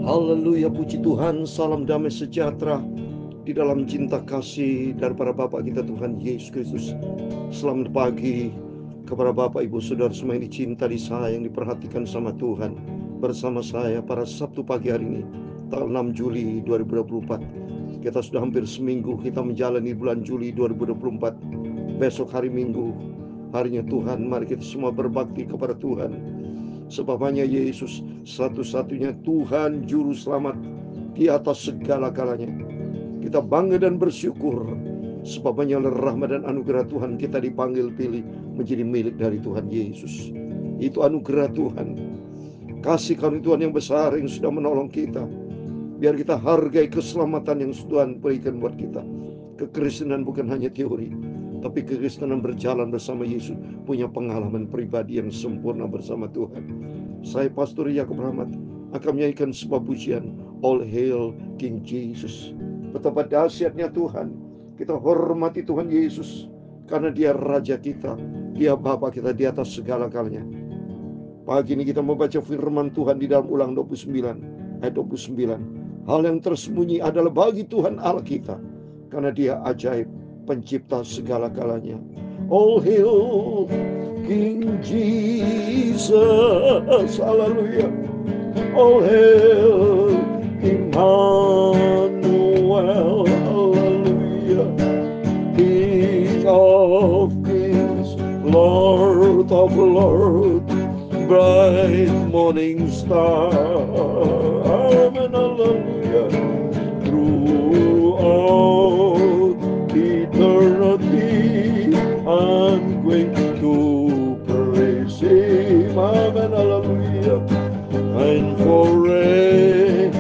Haleluya, puji Tuhan, salam damai sejahtera di dalam cinta kasih daripada Bapa kita Tuhan Yesus Kristus. Selamat pagi kepada Bapak Ibu Saudara semua yang dicinta, disayang, diperhatikan sama Tuhan. Bersama saya pada Sabtu pagi hari ini, tanggal 6 Juli 2024. Kita sudah hampir seminggu kita menjalani bulan Juli 2024. Besok hari Minggu, harinya Tuhan, mari kita semua berbakti kepada Tuhan. Sebab hanya Yesus satu-satunya Tuhan Juru Selamat di atas segala-galanya. Kita bangga dan bersyukur sebab hanya oleh rahmat dan anugerah Tuhan kita dipanggil pilih menjadi milik dari Tuhan Yesus. Itu anugerah Tuhan, kasih karunia Tuhan yang besar yang sudah menolong kita. Biar kita hargai keselamatan yang Tuhan berikan buat kita. Kekristenan bukan hanya teori, tapi kekristenan berjalan bersama Yesus, punya pengalaman pribadi yang sempurna bersama Tuhan. Saya Pastor Yakub Rahmat akan menyanyikan sebuah pujian, All Hail King Jesus. Betapa dahsyatnya Tuhan, kita hormati Tuhan Yesus, karena Dia Raja kita, Dia Bapa kita di atas segala-galanya. Pagi ini kita membaca firman Tuhan di dalam Ulangan 29 ayat 29. Hal yang tersembunyi adalah bagi Tuhan Allah kita, karena Dia ajaib, pencipta segala-galanya. All hail King Jesus, haleluya. All hail Emmanuel, haleluya. King of kings, Lord of lords, bright morning star, amen, hallelujah. Throughout eternity, I'm going to praise Him, amen, hallelujah. And forevermore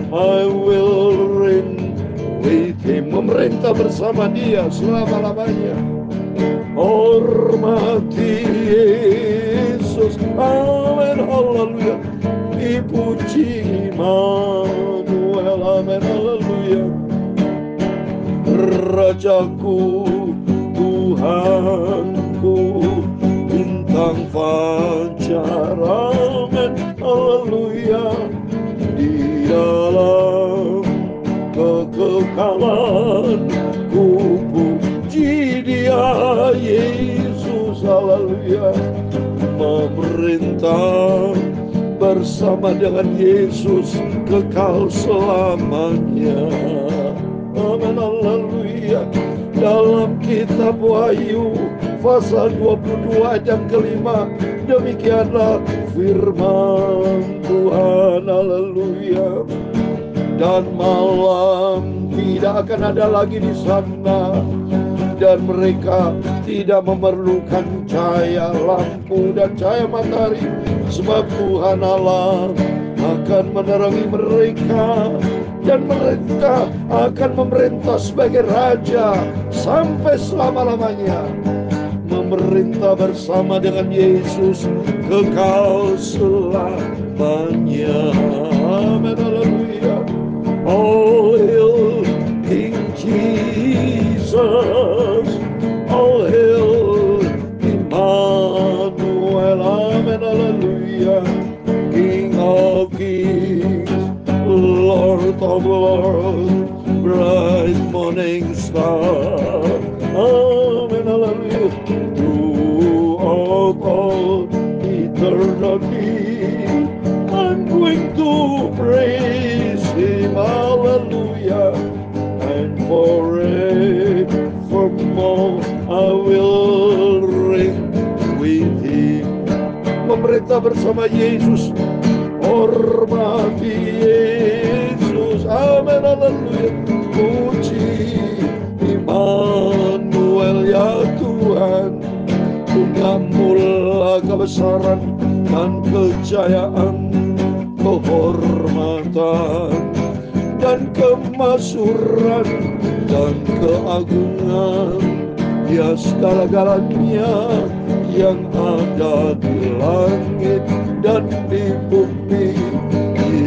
I will reign with Him, memerintah bersama Dia selama-lamanya. Hormati Yesus, amen, haleluya. Dipuji Immanuel, amen, haleluya. Rajaku, Tuhanku, bintang fajar, amen, haleluya. Di dalam kekekalan ku puji Dia, Yesus, haleluya. Memerintah bersama dengan Yesus kekal selamanya, amen, haleluya. Dalam kitab Wahyu pasal 22 ayat yang kelima, demikianlah firman Tuhan, haleluya. Dan malam tidak akan ada lagi di sana, dan mereka tidak memerlukan cahaya lampu dan cahaya matahari, sebab Tuhan Allah akan menerangi mereka, dan mereka akan memerintah sebagai raja sampai selama-lamanya, memerintah bersama dengan Yesus kekal selamanya, amin, haleluya. All hail King Jesus, all hail Emmanuel, amen, haleluya. King of kings, Lord of lords, bright morning star, amen, haleluya. Throughout all eternity, I'm going to praise Him, hallelujah. And forevermore I will reign with Him. Memerintah bersama Yesus, hormati Yesus, amin, haleluya. Puji Immanuel, ya Tuhan. Tunggakmu kebesaran dan kejayaan, kehormatan dan kemasyhuran dan keagungan, ya segala-galanya yang ada di langit dan di bumi,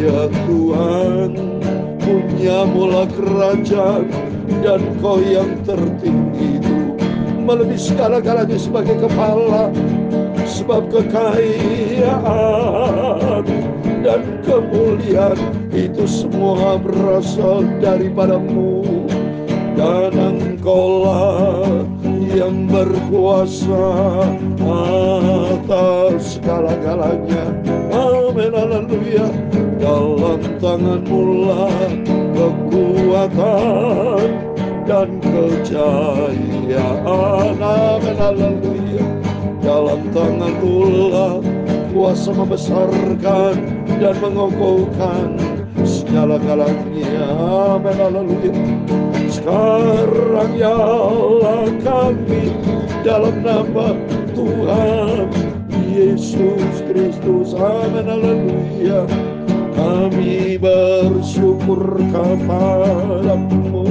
ya Tuhan. Punyamulah kerajaan, dan Kau yang tertinggi itu melebihi segala-galanya sebagai kepala, sebab kekayaan dan kemuliaan itu semua berasal daripada-Mu. Dan Engkaulah yang berkuasa atas segala-galanya. Amin, haleluya. Dalam tangan-Mu lah kekuatan dan kejayaan. Amin, haleluya. Dalam tangan-Mu lah kuasa membesarkan dan mengokohkan segala-galanya. Amin, haleluya. Sekarang ya Allah kami dalam nama Tuhan Yesus Kristus. Amin, haleluya. Kami bersyukur kepada-Mu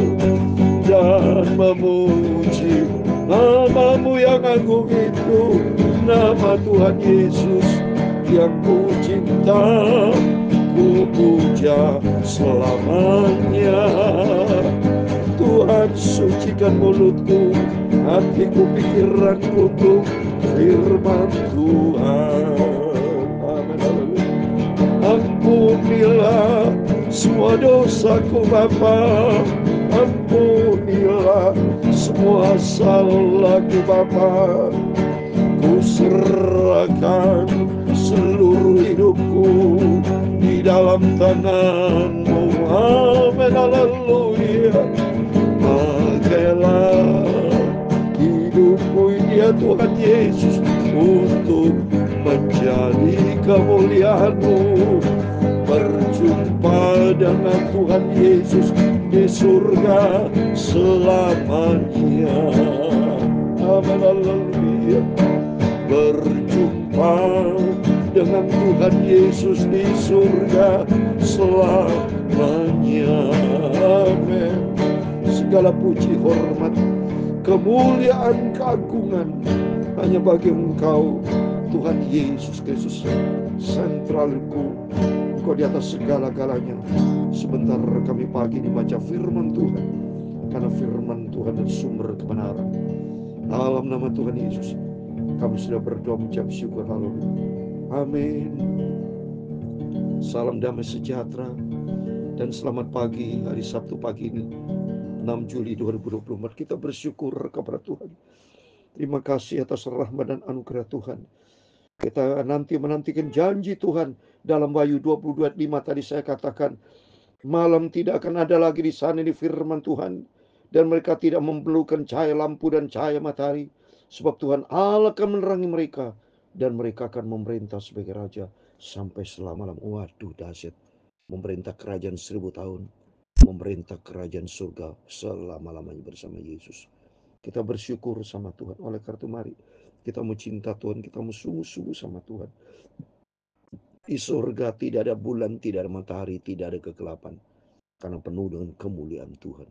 dan memuji nama-Mu yang agung itu, nama Tuhan Yesus yang Ku cinta, Ku puja selamanya. Tuhan, sucikan mulutku, hatiku, pikiranku untuk firman Tuhan. Amin, haleluya. Ampunilah semua dosaku Bapa, ampunilah semua salahku Bapa. Ku serahkan seluruh hidupku di dalam tangan-Mu. Amin, haleluya. Pakailah hidupku ini ya Tuhan Yesus untuk menjadi kemuliaan-Mu. Berjumpa dengan Tuhan Yesus di surga selamanya. Amin, haleluya. Berjumpa dengan Tuhan Yesus di surga selamanya. Amin. Segala puji, hormat, kemuliaan, keagungan hanya bagi Engkau, Tuhan Yesus Kristus. Sentralku, Engkau di atas segala-galanya. Sebentar kami pagi dibaca firman Tuhan, karena firman Tuhan adalah sumber kebenaran. Dalam nama Tuhan Yesus kami sudah berdoa mengucap syukur. Haleluya. Amin. Salam damai sejahtera dan selamat pagi hari Sabtu pagi ini 6 Juli 2024. Kita bersyukur kepada Tuhan. Terima kasih atas rahmat dan anugerah Tuhan. Kita menantikan janji Tuhan dalam Wahyu 22:5 tadi saya katakan, malam tidak akan ada lagi di sana, di firman Tuhan, dan mereka tidak memerlukan cahaya lampu dan cahaya matahari, sebab Tuhan Allah akan menerangi mereka dan mereka akan memerintah sebagai raja sampai selama-lamanya. Waduh, dahsyat. Memerintah kerajaan 1000 tahun, memerintah kerajaan surga selama-lamanya bersama Yesus. Kita bersyukur sama Tuhan. Oleh karena itu mari kita mau cinta Tuhan, kita mau sungguh-sungguh sama Tuhan. Di surga tidak ada bulan, tidak ada matahari, tidak ada kegelapan, karena penuh dengan kemuliaan Tuhan.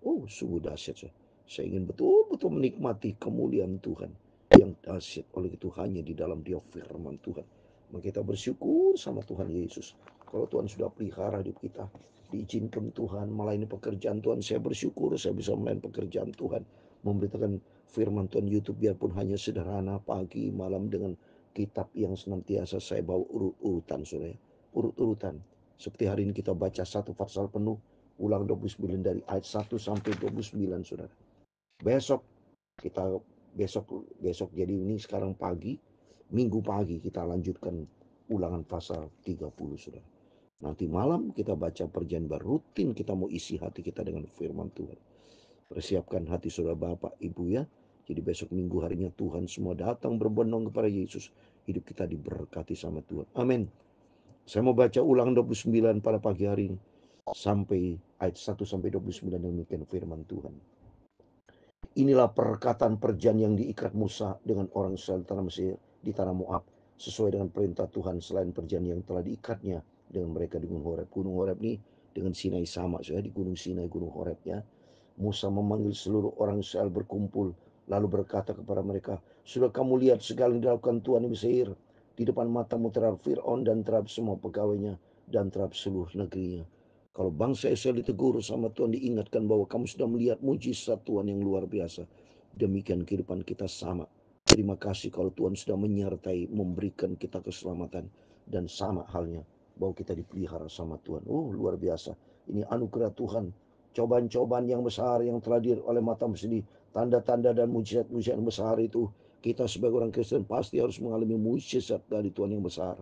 Oh, sungguh dahsyat. Saya ingin betul-betul menikmati kemuliaan Tuhan yang dahsyat. Oleh itu hanya di dalam Dia firman Tuhan. Maka kita bersyukur sama Tuhan Yesus. Kalau Tuhan sudah pelihara hidup kita, diizinkan Tuhan melayani pekerjaan Tuhan. Saya bersyukur saya bisa melayani pekerjaan Tuhan, memberitakan firman Tuhan YouTube, biarpun hanya sederhana, pagi malam, dengan kitab yang senantiasa saya bawa urut-urutan, saudara. Urut-urutan. Seperti hari ini kita baca satu pasal penuh, Ulang 29 dari ayat 1 sampai 29, saudara. Besok jadi ini sekarang pagi, Minggu pagi kita lanjutkan Ulangan pasal 30, saudara. Nanti malam kita baca perjanjian baru, rutin kita mau isi hati kita dengan firman Tuhan. Persiapkan hati saudara Bapak Ibu ya. Jadi besok Minggu harinya Tuhan semua datang berbondong kepada Yesus. Hidup kita diberkati sama Tuhan. Amin. Saya mau baca Ulangan 29 pada pagi hari ini sampai ayat 1 sampai 29 yang demikian firman Tuhan. Inilah perkataan perjanjian yang diikat Musa dengan orang Israel di tanah Mesir, di tanah Moab, sesuai dengan perintah Tuhan selain perjanjian yang telah diikatnya dengan mereka di Gunung Horeb. Gunung Horeb ini dengan Sinai sama, saya di Gunung Sinai, Gunung Horeb ya. Musa memanggil seluruh orang Israel berkumpul, lalu berkata kepada mereka, sudah kamu lihat segala yang dilakukan Tuhan di Mesir, di depan matamu terhadap Fir'aun dan terhadap semua pegawainya dan terhadap seluruh negerinya. Kalau bangsa Israel ditegur sama Tuhan, diingatkan bahwa kamu sudah melihat mujizat Tuhan yang luar biasa. Demikian kehidupan kita sama. Terima kasih kalau Tuhan sudah menyertai, memberikan kita keselamatan. Dan sama halnya bahwa kita dipelihara sama Tuhan. Oh, luar biasa. Ini anugerah Tuhan. Cobaan-cobaan yang besar yang telah dilihat oleh mata sendiri, tanda-tanda dan mujizat-mujizat yang besar itu, kita sebagai orang Kristen pasti harus mengalami mujizat dari Tuhan yang besar.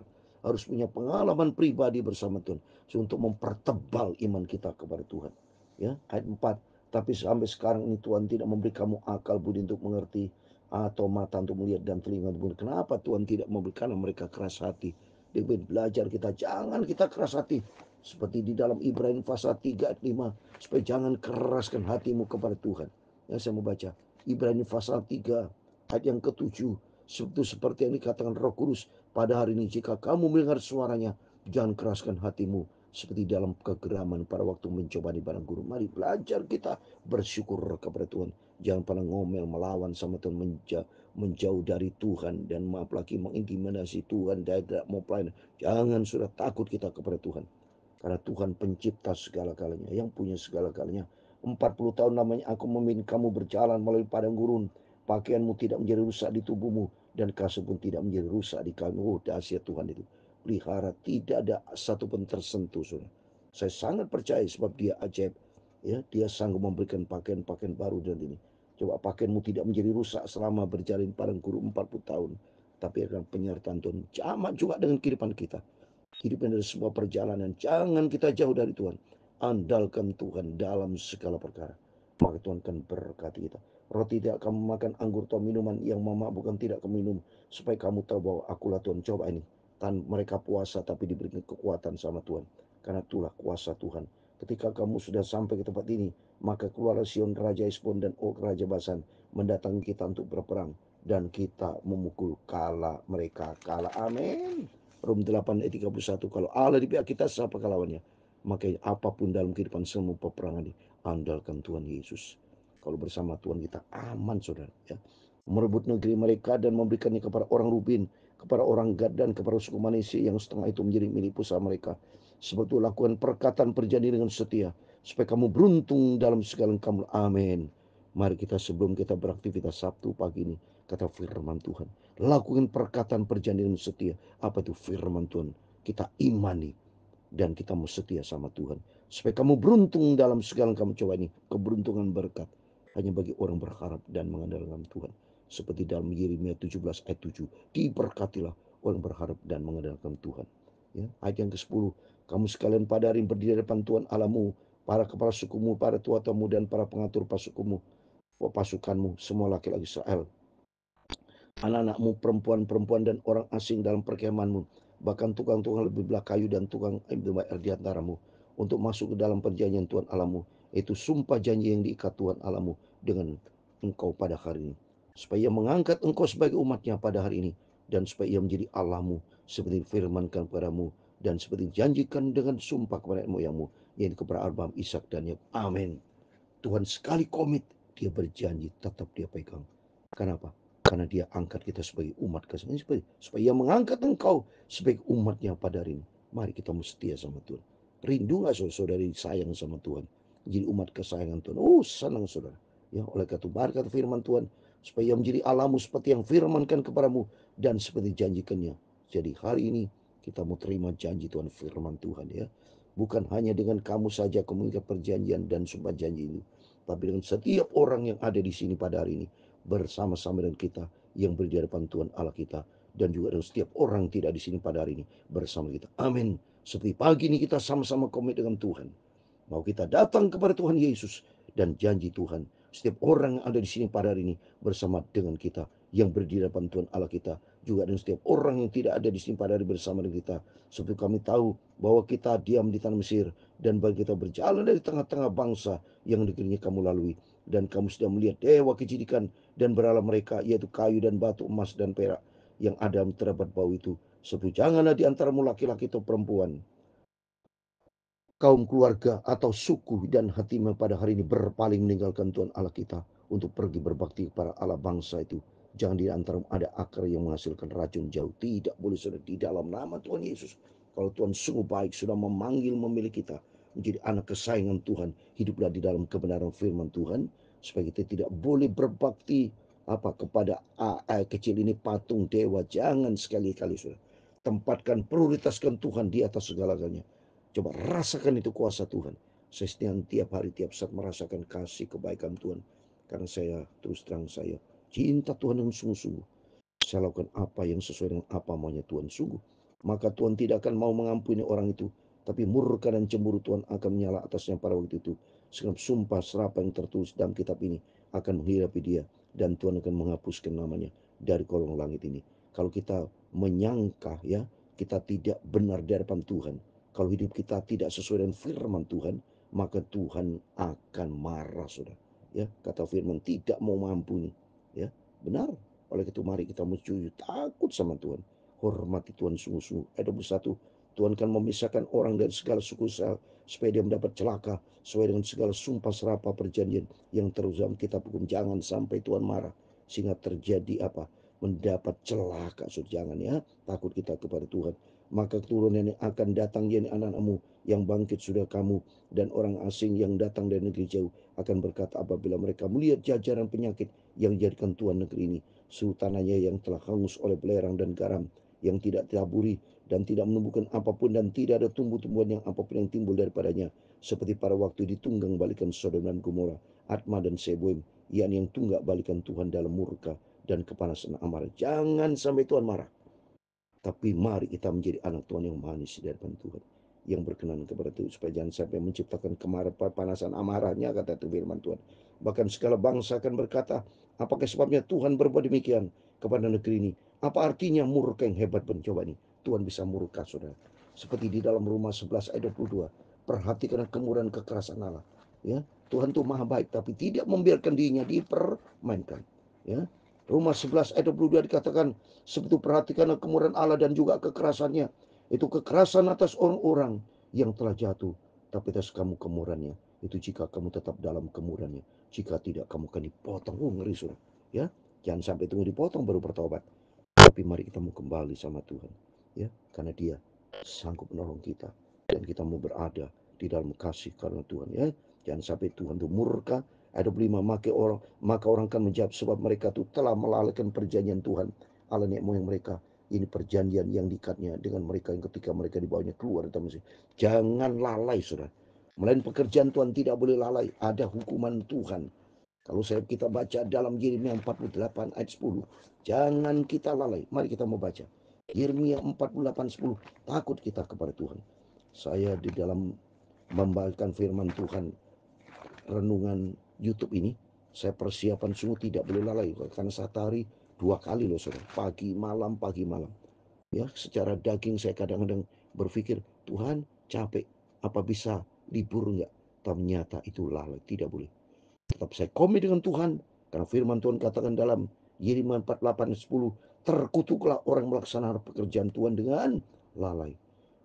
Harus punya pengalaman pribadi bersama Tuhan untuk mempertebal iman kita kepada Tuhan. Ya, ayat 4. Tapi sampai sekarang ini Tuhan tidak memberi kamu akal budi untuk mengerti, atau mata untuk melihat, dan telinga untuk mendengar. Kenapa Tuhan tidak memberikan mereka keras hati? Dia belajar kita, jangan kita keras hati. Seperti di dalam Ibrani pasal 3 ayat 5, supaya jangan keraskan hatimu kepada Tuhan. Ya, saya mau baca Ibrani pasal 3 ayat yang ke-7. Seperti yang dikatakan Roh Kudus pada hari ini, jika kamu mendengar suaranya, jangan keraskan hatimu seperti dalam kegeraman pada waktu mencoba di padang gurun. Mari belajar kita bersyukur kepada Tuhan. Jangan pernah ngomel melawan sama Tuhan, menjauh dari Tuhan, dan maaf lagi mengintimidasi Tuhan dan tidak mau pelayan. Jangan sudah takut kita kepada Tuhan. Karena Tuhan pencipta segala-galanya, yang punya segala-galanya. 40 tahun namanya aku memimpin kamu berjalan melalui padang gurun. Pakaianmu tidak menjadi rusak di tubuhmu, dan kasut pun tidak menjadi rusak di kamu. Oh, dahsyat Tuhan itu. Pelihara, tidak ada satu pun tersentuh, saudara. Saya sangat percaya sebab dia ajaib. Ya, dia sanggup memberikan pakaian-pakaian baru dan ini. Coba pakaianmu tidak menjadi rusak selama berjalan padang gurun 40 tahun. Tapi akan penyertaan Tuhan. Sama juga dengan kehidupan kita. Hidup dari sebuah perjalanan. Jangan kita jauh dari Tuhan. Andalkan Tuhan dalam segala perkara. Maka Tuhan akan berkati kita. Roti tidak kamu makan, anggur atau minuman yang memabukkan tidak kamu minum. Supaya kamu tahu bahwa akulah Tuhan. Coba ini. Mereka puasa tapi diberikan kekuatan sama Tuhan. Karena itulah kuasa Tuhan. Ketika kamu sudah sampai ke tempat ini, maka keluar Sion Raja Hesbon dan Og Raja Basan mendatangi kita untuk berperang. Dan kita memukul kala mereka kala. Amin. Rom 8 ayat 31. Kalau Allah di pihak kita, siapa lawannya? Makanya apapun dalam kehidupan semua peperangan ini, andalkan Tuhan Yesus. Kalau bersama Tuhan kita aman, saudara. Ya. Merebut negeri mereka dan memberikannya kepada orang Rubin, kepada orang Gad, dan kepada suku Manase yang setengah itu menjadi milik pusat mereka. Sebab itu lakukan perkataan perjanjian dengan setia, supaya kamu beruntung dalam segala kamu. Amin. Mari kita, sebelum kita beraktivitas Sabtu pagi ini, kata firman Tuhan, lakukan perkataan perjanjian setia. Apa itu firman Tuhan? Kita imani dan kita mau setia sama Tuhan. Supaya kamu beruntung dalam segala kamu. Coba ini, keberuntungan berkat hanya bagi orang berharap dan mengandalkan Tuhan. Seperti dalam Yeremia 17 ayat 7. Diberkatilah orang berharap dan mengandalkan Tuhan. Ya, ayat yang ke-10. Kamu sekalian pada hari berdiri di depan Tuhan Allahmu, para kepala sukumu, para tua-tuamu, dan para pengatur pasukanmu, semua laki-laki Israel, anak-anakmu, perempuan-perempuan, dan orang asing dalam perkemahanmu, bahkan tukang-tukang lebih belah kayu dan tukang bayar di antaramu, untuk masuk ke dalam perjanjian Tuhan Allahmu, itu sumpah janji yang diikat Tuhan Allahmu dengan engkau pada hari ini, supaya ia mengangkat engkau sebagai umatnya pada hari ini, dan supaya ia menjadi Allahmu, seperti firmankan kepadamu, dan seperti janjikan dengan sumpah kepada moyangmu, yaitu kepada Abraham, Ishak, dan Yakub. Amin. Tuhan sekali komit, dia berjanji, tetap dia pegang. Kenapa? Karena dia angkat kita sebagai umat kasih, supaya ia mengangkat engkau sebagai umatnya pada hari ini. Mari kita setia sama Tuhan. Rindu gak saudari sayang sama Tuhan? Jadi umat kesayangan Tuhan. Oh, senang saudara. Ya, oleh karena itu kata firman Tuhan, supaya ia menjadi Allahmu seperti yang firmankan kepadamu, dan seperti janjikannya. Jadi hari ini kita mau terima janji Tuhan, firman Tuhan, ya. Bukan hanya dengan kamu saja mengikat perjanjian dan sumpah janji ini, tapi dengan setiap orang yang ada di sini pada hari ini, bersama-sama dengan kita yang berdiri di hadapan Tuhan Allah kita, dan juga dengan setiap orang yang tidak di sini pada hari ini bersama kita. Amin. Seperti pagi ini kita sama-sama komit dengan Tuhan. Mau kita datang kepada Tuhan Yesus, dan janji Tuhan, setiap orang yang ada di sini pada hari ini bersama dengan kita yang berdiri di hadapan Tuhan Allah kita, juga dengan setiap orang yang tidak ada di sini pada hari bersama dengan kita. Seperti kami tahu bahwa kita diam di tanah Mesir, dan bagi kita berjalan dari tengah-tengah bangsa yang negerinya kamu lalui, dan kamu sudah melihat dewa kejidikan dan berhala mereka, yaitu kayu dan batu, emas dan perak, yang ada terdapat bau itu. Sebab janganlah di antaramu laki-laki atau perempuan, kaum keluarga atau suku dan hatimu pada hari ini berpaling meninggalkan Tuhan Allah kita untuk pergi berbakti kepada Allah bangsa itu. Jangan di antara ada akar yang menghasilkan racun jauh. Tidak boleh, saudara, di dalam nama Tuhan Yesus. Kalau Tuhan sungguh baik, sudah memanggil, memilih kita menjadi anak kesayangan Tuhan, hiduplah di dalam kebenaran firman Tuhan, supaya kita tidak boleh berbakti kepada kecil ini, patung dewa. Jangan sekali-kali, saudara. Tempatkan, prioritaskan Tuhan di atas segala-galanya. Coba rasakan itu kuasa Tuhan. Saya tiap hari, tiap saat merasakan kasih kebaikan Tuhan. Karena saya terus terang saya cinta Tuhan dengan sungguh-sungguh. Saya lakukan apa yang sesuai dengan apa maunya Tuhan sungguh. Maka Tuhan tidak akan mau mengampuni orang itu. Tapi murka dan cemburu Tuhan akan menyala atasnya pada waktu itu. Sebab sumpah serapa yang tertulis dalam kitab ini akan menghirapi dia. Dan Tuhan akan menghapuskan namanya dari kolong langit ini. Kalau kita menyangka ya, kita tidak benar di hadapan Tuhan. Kalau hidup kita tidak sesuai dengan firman Tuhan, maka Tuhan akan marah, saudara. Ya, kata firman tidak mau mengampuni. Ya, benar. Oleh itu mari kita mencuri takut sama Tuhan. Hormati Tuhan sungguh-sungguh. Ayat 21. Tuhan akan memisahkan orang dari segala suku supaya dia mendapat celaka sesuai dengan segala sumpah serapah perjanjian yang terus dalam kitab hukum. Jangan sampai Tuhan marah sehingga terjadi apa? Mendapat celaka. So, jangan ya, takut kita kepada Tuhan. Maka keturunan yang akan datang yakni anak-anakmu yang bangkit sudah kamu dan orang asing yang datang dari negeri jauh akan berkata apabila mereka melihat jajaran penyakit yang dijadikan Tuhan negeri ini, sultananya yang telah hangus oleh belerang dan garam, yang tidak taburi dan tidak menumbuhkan apapun dan tidak ada tumbuh-tumbuhan yang apapun yang timbul daripadanya, seperti pada waktu ditunggang balikan Sodom dan Gomora, Adma dan Seboim, yakni yang tunggak balikan Tuhan dalam murka dan kepanasan amarah. Jangan sampai Tuhan marah. Tapi mari kita menjadi anak Tuhan yang manis di hadapan Tuhan, yang berkenan kepada Tuhan, supaya jangan sampai menciptakan kemarahan, panasan amarahnya, kata itu firman Tuhan. Bahkan segala bangsa akan berkata, apakah sebabnya Tuhan berbuat demikian kepada negeri ini? Apa artinya murka yang hebat? Mencoba nih, Tuhan bisa murka, saudara. Seperti di dalam Roma 11 ayat 22. Perhatikan kemurahan kekerasan Allah. Ya, Tuhan itu maha baik, tapi tidak membiarkan dirinya dipermainkan. Ya, Roma 11 ayat 22 dikatakan, seperti perhatikanlah kemurahan Allah dan juga kekerasannya. Itu kekerasan atas orang-orang yang telah jatuh, tapi atas kamu kemurahannya. Itu jika kamu tetap dalam kemurahannya. Jika tidak, kamu akan dipotong. Ngeri, saudara. Ya, jangan sampai tunggu dipotong baru bertobat. Tapi mari kita mau kembali sama Tuhan. Ya, karena Dia sanggup menolong kita dan kita mau berada di dalam kasih karena Tuhan. Ya, jangan sampai Tuhan itu murka. Ayat 25, maka orang akan menjawab sebab mereka itu telah melalaikan perjanjian Tuhan Allah nenek moyang mereka. Ini perjanjian yang diikatnya dengan mereka yang ketika mereka dibawanya keluar dari Mesir. Jangan lalai, saudara. Melain pekerjaan Tuhan tidak boleh lalai. Ada hukuman Tuhan. Kalau kita baca dalam Yeremia 48 ayat 10. Jangan kita lalai. Mari kita mau baca. Yeremia 48:10. Takut kita kepada Tuhan. Saya di dalam membacakan firman Tuhan, renungan YouTube ini, saya persiapan sungguh tidak boleh lalai. Karena satu hari 2 kali loh, saudara. Pagi malam, pagi malam. Ya, secara daging saya kadang-kadang berpikir, Tuhan capek, apa bisa libur enggak? Ternyata itu lalai, tidak boleh. Tetap saya komit dengan Tuhan, karena firman Tuhan katakan dalam Yeremia 48:10, terkutuklah orang melaksanakan pekerjaan Tuhan dengan lalai,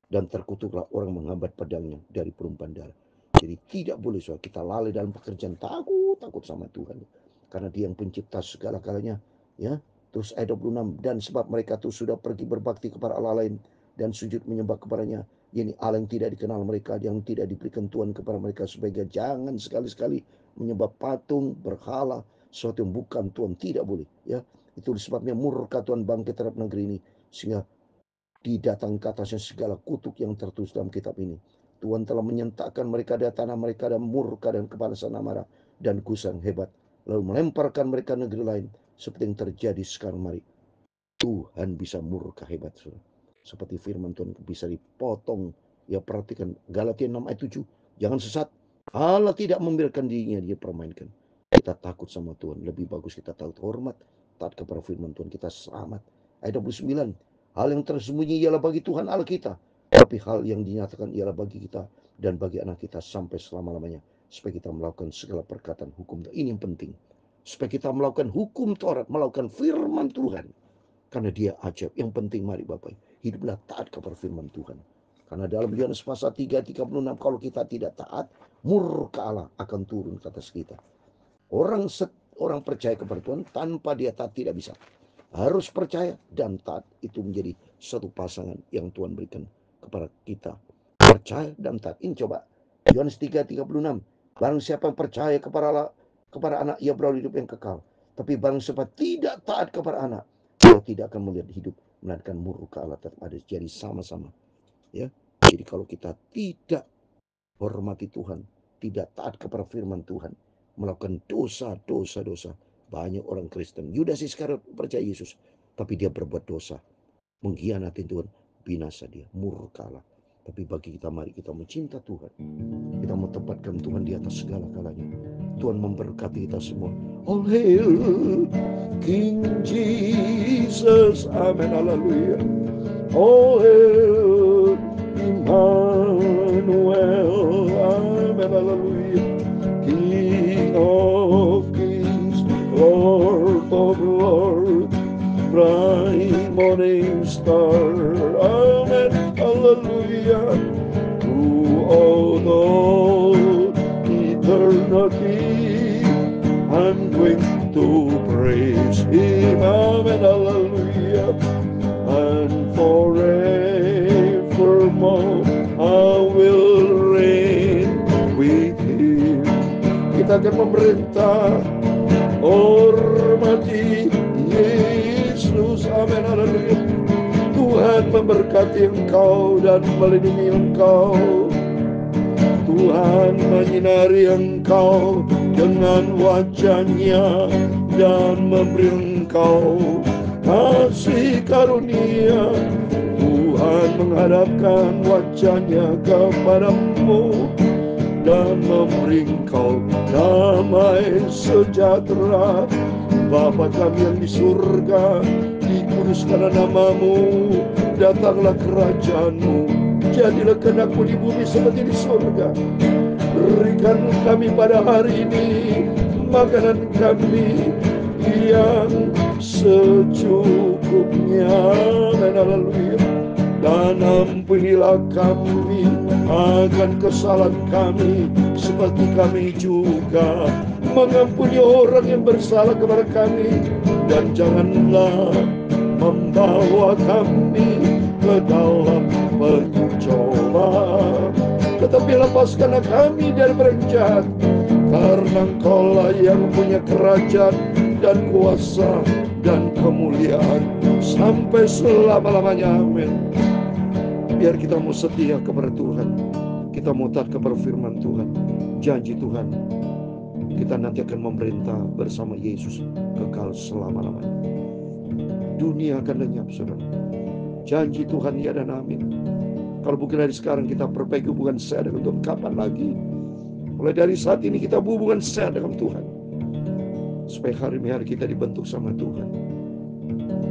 dan terkutuklah orang menghambat pedangnya dari perumpamaan darah. Jadi tidak boleh kita lalai dalam pekerjaan, takut sama Tuhan, karena Dia yang pencipta segala-galanya. Ya, terus ayat 26, dan sebab mereka tuh sudah pergi berbakti kepada Allah lain dan sujud menyembah kepadanya, yakni Allah yang tidak dikenal mereka, yang tidak diberikan Tuhan kepada mereka, supaya jangan sekali-sekali menyembah patung berhala, sesuatu yang bukan Tuhan. Tidak boleh. Ya, itu sebabnya murka Tuhan bangkit terhadap negeri ini, sehingga didatang ke atasnya segala kutuk yang tertulis dalam kitab ini. Tuhan telah menyentakkan mereka dari tanah mereka dan murka dan kepanasan amarah dan gusang hebat, lalu melemparkan mereka negeri lain, seperti yang terjadi sekarang. Mari, Tuhan bisa murka hebat, saudara. Seperti firman Tuhan bisa dipotong. Ya, perhatikan Galatia 6 ayat 7. Jangan sesat. Allah tidak membiarkan dirinya dia permainkan. Kita takut sama Tuhan. Lebih bagus kita tahu hormat, taat kepada firman Tuhan, kita selamat. Ayat 29. Hal yang tersembunyi ialah bagi Tuhan Allah kita, tapi hal yang dinyatakan ialah bagi kita dan bagi anak kita sampai selama-lamanya, supaya kita melakukan segala perkataan hukum. Ini yang penting. Supaya kita melakukan hukum Taurat, melakukan firman Tuhan. Karena Dia ajaib. Yang penting mari Bapak, hiduplah taat kepada firman Tuhan. Karena dalam Yohanes pasal 3:36, kalau kita tidak taat, murka Allah akan turun ke atas kita. Orang percaya kepada Tuhan tanpa dia taat tidak bisa. Harus percaya dan taat, itu menjadi satu pasangan yang Tuhan berikan kepada kita. Percaya dan taat. Ini coba Yohanes 3:36. Barang siapa yang percaya kepada anak, ia beroleh hidup yang kekal. Tapi barang siapa tidak taat kepada anak, dia tidak akan melihat hidup, melainkan murka Allah tetap ada. Jadi sama-sama, ya. Jadi kalau kita tidak hormati Tuhan, tidak taat kepada firman Tuhan, melakukan dosa, banyak orang Kristen, Yudas Iskariot percaya Yesus, tapi dia berbuat dosa, mengkhianati Tuhan, binasa dia, murka Allah. Tapi bagi kita, mari kita mencinta Tuhan, kita mau tempatkan Tuhan di atas segala-galanya. Tuhan memberkati kita semua. All hail King Jesus, amen, haleluya. All hail Emmanuel, amen, haleluya. King of kings, Lord of lords, bright morning star, amen, haleluya. Throughout all eternity, I'm going to praise Him, amen, hallelujah. And forevermore I will reign with Him. Kita akan memerintah, hormati Yesus, amen, haleluya. Tuhan memberkati engkau dan melindungi engkau. Tuhan menyinari engkau dengan wajah-Nya dan memberi engkau kasih karunia. Tuhan menghadapkan wajah-Nya kepadamu dan memberi engkau damai sejahtera. Bapa kami yang di surga, dikuduskanlah namamu, datanglah kerajaan-Mu, jadilah kehendak-Mu di bumi seperti di surga. Berikan kami pada hari ini makanan kami yang secukupnya, amin, haleluya. Dan ampunilah kami akan kesalahan kami, seperti kami juga mengampuni orang yang bersalah kepada kami. Dan janganlah membawa kami ke dalam pencobaan, tetapi lepaskanlah kami dari yang jahat. Karena Engkau-lah yang punya kerajaan dan kuasa dan kemuliaan sampai selama-lamanya, amin. Biar kita mau setia kepada Tuhan, kita mau taat kepada firman Tuhan. Janji Tuhan, kita nanti akan memerintah bersama Yesus kekal selama-lamanya. Dunia akan lenyap, saudara. Janji Tuhan ya dan amin. Kalau bukan dari sekarang kita perbaiki hubungan saya dengan Tuhan, kapan lagi? Mulai dari saat ini kita hubungan saya dengan Tuhan, supaya hari-hari kita dibentuk sama Tuhan.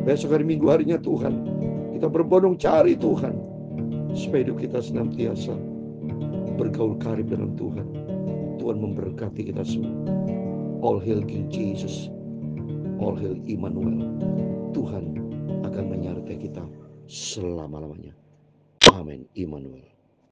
Besok hari Minggu harinya Tuhan, kita berbondong cari Tuhan, supaya hidup kita senantiasa bergaul karib dengan Tuhan. Tuhan memberkati kita semua. All hail King Jesus, all hail Emmanuel. Tuhan akan menyertai kita selama-lamanya. Amin, Emmanuel.